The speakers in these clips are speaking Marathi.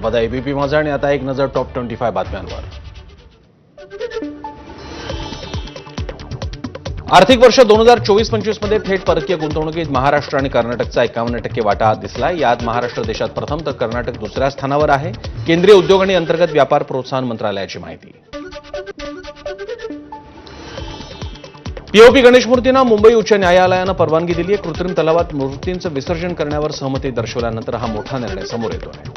आपण एबीपी माझा आणि आता एक नजर टॉप 25 बातम्यांवर। आर्थिक वर्ष 2024-25 मध्ये थेट परकीय गुंतवणुकीत महाराष्ट्र आणि कर्नाटकचा 51% वाटा दिसलाय। यात महाराष्ट्र देशात प्रथम तर कर्नाटक दुसऱ्या स्थानावर आहे। केंद्रीय उद्योग आणि अंतर्गत व्यापार प्रोत्साहन मंत्रालयाची माहिती। पीओपी गणेश मूर्तींना मुंबई उच्च न्यायालयानं परवानगी दिली आहे। कृत्रिम तलावात मूर्तींचं विसर्जन करण्यावर सहमती दर्शवल्यानंतर हा मोठा निर्णय समोर येतोय।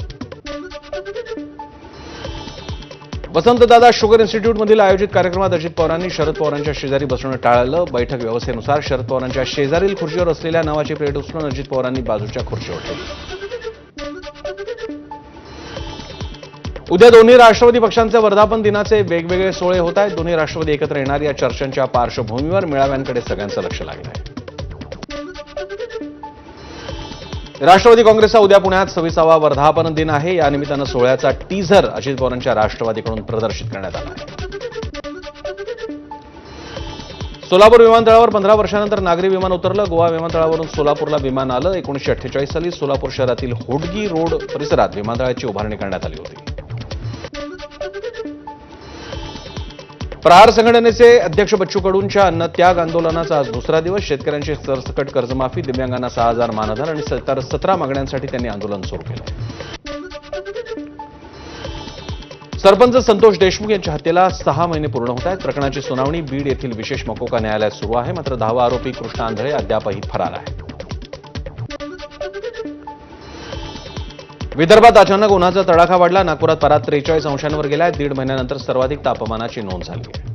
वसंतदादा शुगर इन्स्टिट्यूटमधील आयोजित कार्यक्रमात अजित पवारांनी शरद पवारांच्या शेजारी बसणं टाळलं। बैठक व्यवस्थेनुसार शरद पवारांच्या शेजारील खुर्चीवर असलेल्या नावाची प्लेट उचलून अजित पवारांनी बाजूच्या खुर्चीवर ठेवली। उद्या दोन्ही राष्ट्रवादी पक्षांचे वर्धापन दिनाचे वेगवेगळे सोहळे होत आहेत। दोन्ही राष्ट्रवादी एकत्र येणार या चर्चांच्या पार्श्वभूमीवर मेळाव्यांकडे सगळ्यांचं लक्ष लागलं आहे। राष्ट्रवादी काँग्रेसचा उद्या पुण्यात 26वा वर्धापन दिन आहे। या निमित्तानं सोहळ्याचा टीझर अजित पवारांच्या राष्ट्रवादीकडून प्रदर्शित करण्यात आला आहे। सोलापूर विमानतळावर 15 वर्षांनंतर नागरी विमान उतरलं। गोवा विमानतळावरून सोलापूरला विमान आलं। 1948 साली सोलापूर शहरातील होडगी रोड परिसरात विमानतळाची उभारणी करण्यात आली होती। प्रहार संघटनेचे अध्यक्ष बच्चू कडूंच्या अन्नत्याग आंदोलनाचा आज दुसरा दिवस। शेतकऱ्यांची सरसकट कर्जमाफी, दिव्यांगांना 6,000 मानधन आणि 17 मागण्यांसाठी त्यांनी आंदोलन सुरू केलं। सरपंच संतोष देशमुख यांच्या हत्येला 6 महिने पूर्ण होत आहेत। प्रकरणाची सुनावणी बीड येथील विशेष मकोका न्यायालयात सुरू आहे। मात्र 10वा आरोपी कृष्ण आंधळे अद्यापही फरार आहे। विदर्भात अचानक उन्हाचा तडाखा वाढला। नागपुरात पारा 43 अंशांवर गेलाय। दीड महिन्यानंतर सर्वाधिक तापमानाची नोंद झाली आहे।